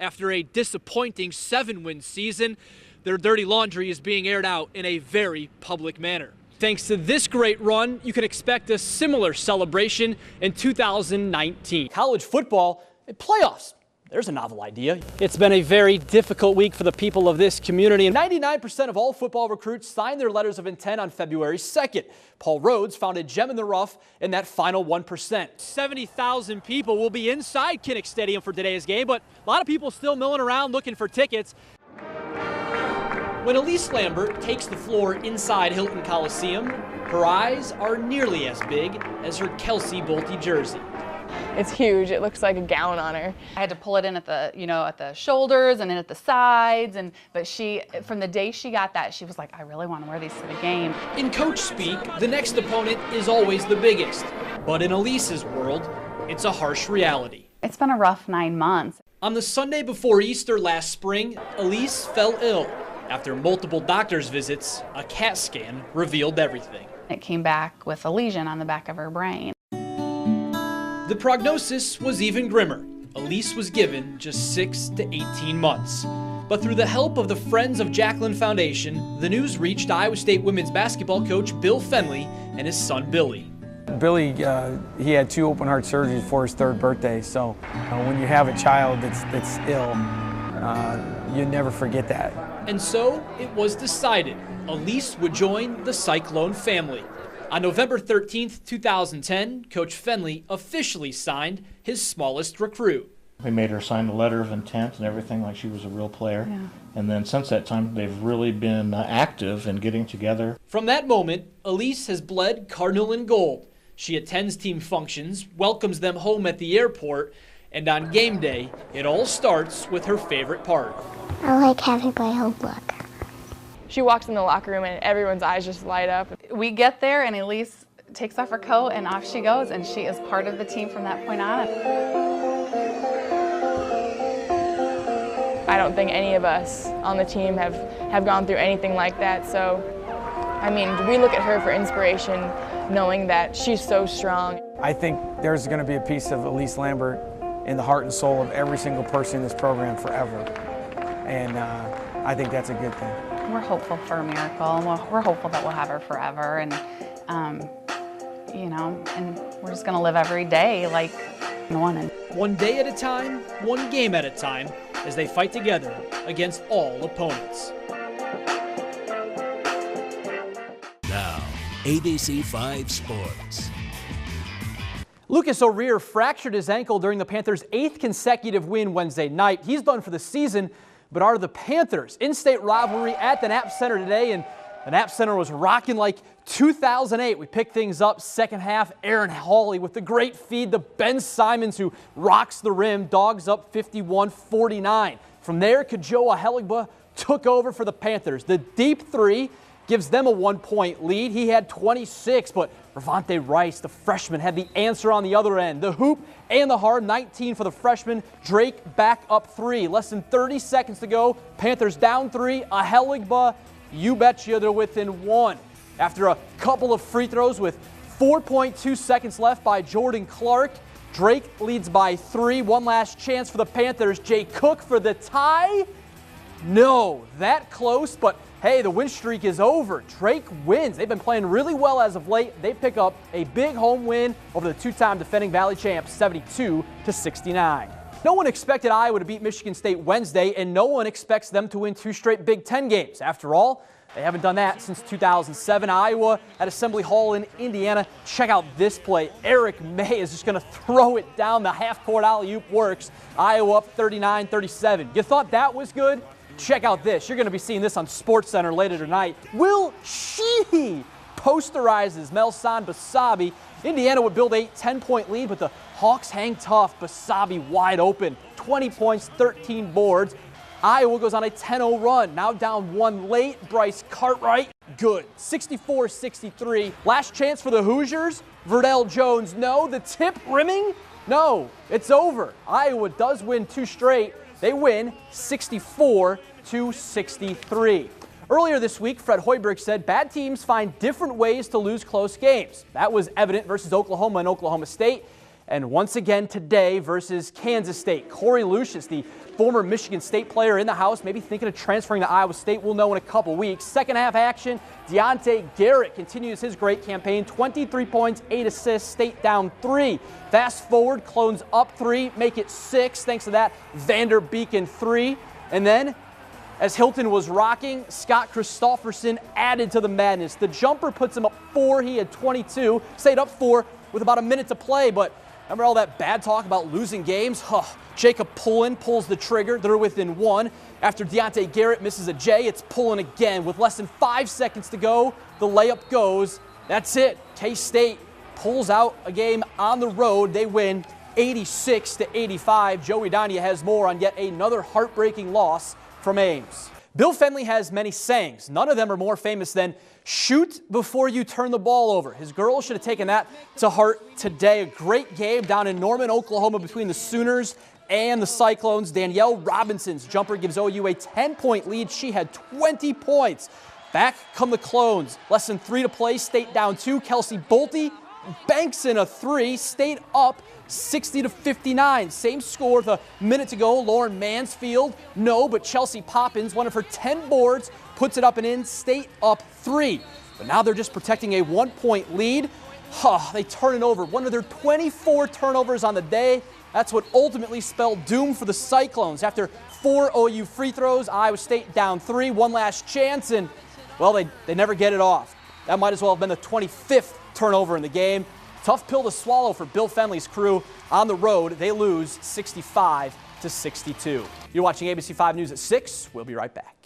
After a disappointing 7-win season, their dirty laundry is being aired out in a very public manner. Thanks to this great run, you can expect a similar celebration in 2019. College football playoffs. There's a novel idea. It's been a very difficult week for the people of this community. 99% of all football recruits signed their letters of intent on February 2nd. Paul Rhodes found a gem in the rough in that final 1%. 70,000 people will be inside Kinnick Stadium for today's game, but a lot of people still milling around looking for tickets. When Elise Lambert takes the floor inside Hilton Coliseum, her eyes are nearly as big as her Kelsey Bolte jersey. It's huge. It looks like a gown on her. I had to pull it in at the, at the shoulders and then at the sides. But she, from the day she got that, she was like, I really want to wear these to the game. In coach speak, the next opponent is always the biggest. But in Elise's world, it's a harsh reality. It's been a rough 9 months. On the Sunday before Easter last spring, Elise fell ill. After multiple doctor's visits, a CAT scan revealed everything. It came back with a lesion on the back of her brain. The prognosis was even grimmer. Elise was given just 6 to 18 months. But through the help of the Friends of Jacqueline Foundation, the news reached Iowa State women's basketball coach Bill Fenley and his son Billy. Billy, he had 2 open heart surgeries for his 3rd birthday, so when you have a child that's ill, you never forget that. And so it was decided Elise would join the Cyclone family. On November 13th, 2010, Coach Fenley officially signed his smallest recruit. We made her sign a letter of intent and everything like she was a real player. Yeah. And then since that time, they've really been active in getting together. From that moment, Elise has bled Cardinal in gold. She attends team functions, welcomes them home at the airport, and on game day, it all starts with her favorite part. I like having my own look. She walks in the locker room and everyone's eyes just light up. We get there and Elise takes off her coat and off she goes, and she is part of the team from that point on. I don't think any of us on the team have gone through anything like that. So, I mean, we look at her for inspiration, knowing that she's so strong. I think there's going to be a piece of Elise Lambert in the heart and soul of every single person in this program forever. And I think that's a good thing. We're hopeful for a miracle, and we're hopeful that we'll have her forever, and and we're just going to live every day like one. One day at a time, one game at a time, as they fight together against all opponents. Now, ABC 5 Sports. Lucas O'Rear fractured his ankle during the Panthers' 8th consecutive win Wednesday night. He's done for the season. But are the Panthers? In-state rivalry at the Knapp Center today, and the Knapp Center was rocking like 2008. We picked things up second half. Aaron Hawley with the great feed to Ben Simons, who rocks the rim. Dogs up 51-49. From there, Kajoa Heligba took over for the Panthers. The deep three gives them a 1-point lead. He had 26, but Ravonte Rice, the freshman, had the answer on the other end. The hoop and the hard, 19 for the freshman. Drake back up 3. Less than 30 seconds to go. Panthers down 3. A Heligba, you betcha they're within 1. After a couple of free throws with 4.2 seconds left by Jordan Clark, Drake leads by 3. One last chance for the Panthers. Jay Cook for the tie. No, that close, but hey, the win streak is over. Drake wins. They've been playing really well as of late. They pick up a big home win over the 2-time defending Valley champs, 72-69. No one expected Iowa to beat Michigan State Wednesday, and no one expects them to win 2 straight Big Ten games. After all, they haven't done that since 2007. Iowa at Assembly Hall in Indiana. Check out this play. Eric May is just going to throw it down. The half-court alley-oop works. Iowa up 39-37. You thought that was good? Check out this. You're going to be seeing this on SportsCenter later tonight. Will Sheehy posterizes Melsan Basabi. Indiana would build a 10-point lead, but the Hawks hang tough. Basabi wide open. 20 points, 13 boards. Iowa goes on a 10-0 run. Now down 1 late. Bryce Cartwright, good. 64-63. Last chance for the Hoosiers. Verdell Jones, no. The tip rimming? No, it's over. Iowa does win 2 straight. They win 64-63. Earlier this week, Fred Hoiberg said bad teams find different ways to lose close games. That was evident versus Oklahoma and Oklahoma State. And once again today versus Kansas State. Corey Lucius, the former Michigan State player in the house, maybe thinking of transferring to Iowa State. We'll know in a couple weeks. Second half action, Deontay Garrett continues his great campaign. 23 points, 8 assists, State down 3. Fast forward, Clones up 3, make it 6. Thanks to that, Vander Beeken 3. And then, as Hilton was rocking, Scott Christofferson added to the madness. The jumper puts him up 4. He had 22. Stayed up 4 with about a minute to play, but remember all that bad talk about losing games? Jacob Pullen pulls the trigger. They're within 1. After Deontay Garrett misses a J, it's Pullen again. With less than 5 seconds to go, the layup goes. That's it. K-State pulls out a game on the road. They win 86-85. Joey Donia has more on yet another heartbreaking loss from Ames. Bill Fenley has many sayings. None of them are more famous than shoot before you turn the ball over. His girls should have taken that to heart today. A great game down in Norman, Oklahoma between the Sooners and the Cyclones. Danielle Robinson's jumper gives OU a 10-point lead. She had 20 points. Back come the Clones. Less than 3 to play. State down 2. Kelsey Bolte banks in a 3. State up 60-59. Same score with a minute to go. Lauren Mansfield, no, but Chelsea Poppins, one of her 10 boards, puts it up and in. State up 3. But now they're just protecting a 1-point lead. They turn it over. One of their 24 turnovers on the day. That's what ultimately spelled doom for the Cyclones. After 4 OU free throws, Iowa State down 3. One last chance, and, well, they never get it off. That might as well have been the 25th turnover in the game. Tough pill to swallow for Bill Fenley's crew. On the road, they lose 65-62. You're watching ABC 5 News at 6. We'll be right back.